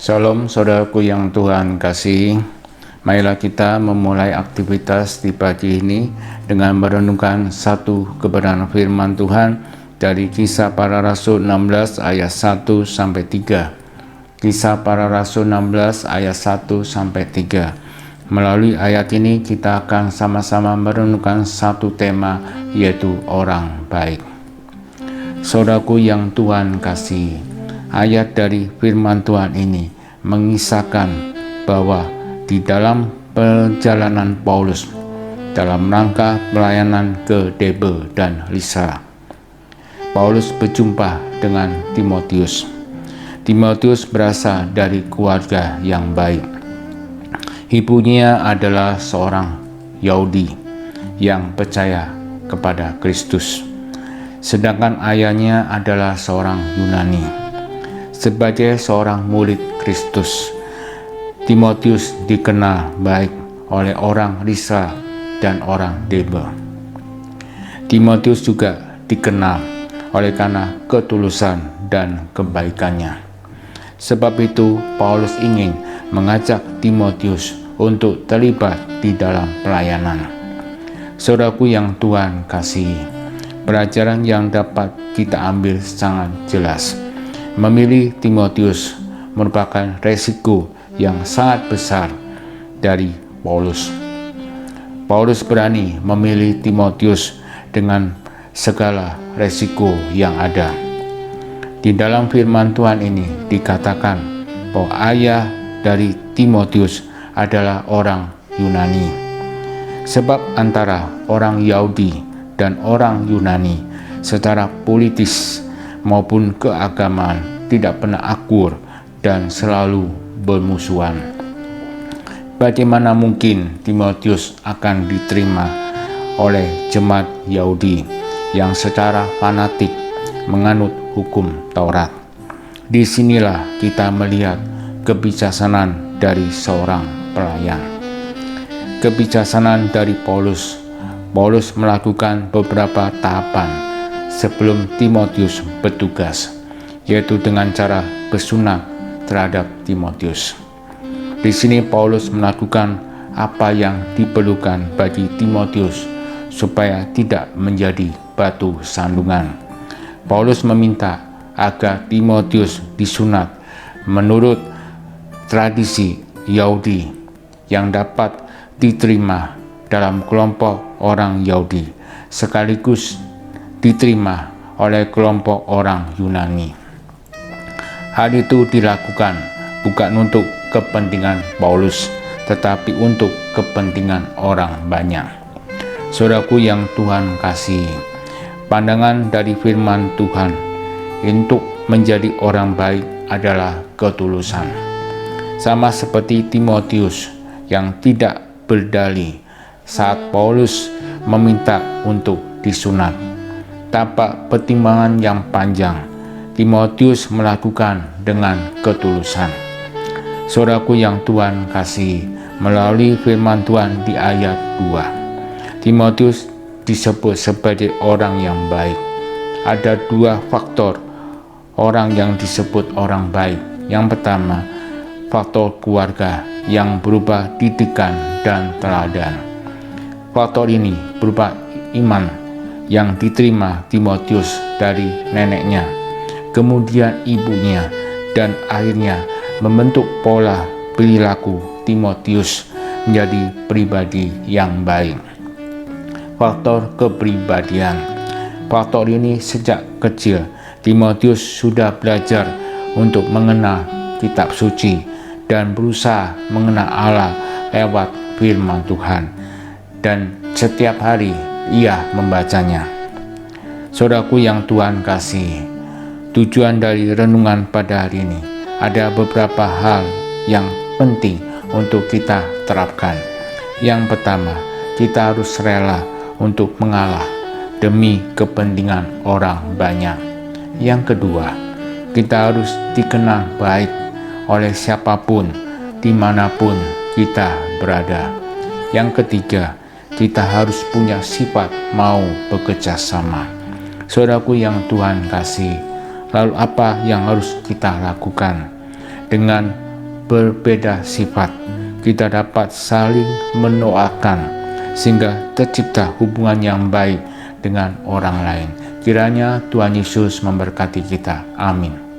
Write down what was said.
Shalom saudaraku yang Tuhan kasih. Marilah kita memulai aktivitas di pagi ini dengan merenungkan satu kebenaran firman Tuhan dari Kisah Para Rasul 16 ayat 1 sampai 3. Kisah Para Rasul 16 ayat 1 sampai 3. Melalui ayat ini kita akan sama-sama merenungkan satu tema, yaitu orang baik. Saudaraku yang Tuhan kasih, ayat dari firman Tuhan ini mengisahkan bahwa di dalam perjalanan Paulus dalam rangka pelayanan ke Derbe dan Listra, Paulus berjumpa dengan Timotius. Timotius berasal dari keluarga yang baik. Ibunya adalah seorang Yahudi yang percaya kepada Kristus, sedangkan ayahnya adalah seorang Yunani. Sebagai seorang murid Kristus, Timotius dikenal baik oleh orang Listra dan orang Derbe. Timotius juga dikenal oleh karena ketulusan dan kebaikannya. Sebab itu Paulus ingin mengajak Timotius untuk terlibat di dalam pelayanan. Saudaraku yang Tuhan kasih, pelajaran yang dapat kita ambil sangat jelas. Memilih Timotius merupakan resiko yang sangat besar dari Paulus. Paulus berani memilih Timotius dengan segala resiko yang ada. Di dalam firman Tuhan ini dikatakan bahwa ayah dari Timotius adalah orang Yunani. Sebab antara orang Yahudi dan orang Yunani secara politis maupun keagamaan tidak pernah akur dan selalu bermusuhan. Bagaimana mungkin Timotius akan diterima oleh jemaat Yahudi yang secara fanatik menganut hukum Taurat? Disinilah kita melihat kebijaksanaan dari seorang pelayan. Kebijaksanaan dari Paulus. Paulus melakukan beberapa tahapan sebelum Timotius bertugas, yaitu dengan cara bersunat terhadap Timotius. Di sini Paulus melakukan apa yang diperlukan bagi Timotius supaya tidak menjadi batu sandungan. Paulus meminta agar Timotius disunat menurut tradisi Yahudi yang dapat diterima dalam kelompok orang Yahudi, sekaligus diterima oleh kelompok orang Yunani. Hal itu dilakukan bukan untuk kepentingan Paulus, tetapi untuk kepentingan orang banyak. Saudaraku yang Tuhan kasih, pandangan dari firman Tuhan untuk menjadi orang baik adalah ketulusan. Sama seperti Timotius yang tidak berdalih saat Paulus meminta untuk disunat. Tanpa pertimbangan yang panjang, Timotius melakukan dengan ketulusan. Saudaraku yang Tuhan kasih, melalui firman Tuhan di ayat 2, Timotius disebut sebagai orang yang baik. Ada dua faktor orang yang disebut orang baik. Yang pertama, faktor keluarga yang berupa didikan dan teladan. Faktor ini berupa iman yang diterima Timotius dari neneknya, kemudian ibunya, dan akhirnya membentuk pola perilaku Timotius menjadi pribadi yang baik. Faktor kepribadian. Faktor ini sejak kecil Timotius sudah belajar untuk mengenal kitab suci dan berusaha mengenal Allah lewat firman Tuhan, dan setiap hari ia membacanya. Saudaraku yang Tuhan kasih, tujuan dari renungan pada hari ini ada beberapa hal yang penting untuk kita terapkan. Yang pertama, kita harus rela untuk mengalah demi kepentingan orang banyak. Yang kedua, kita harus dikenal baik oleh siapapun, dimanapun kita berada. Yang ketiga, kita harus punya sifat mau bekerja sama. Saudaraku yang Tuhan kasih, lalu apa yang harus kita lakukan? Dengan berbeda sifat, kita dapat saling mendoakan sehingga tercipta hubungan yang baik dengan orang lain. Kiranya Tuhan Yesus memberkati kita. Amin.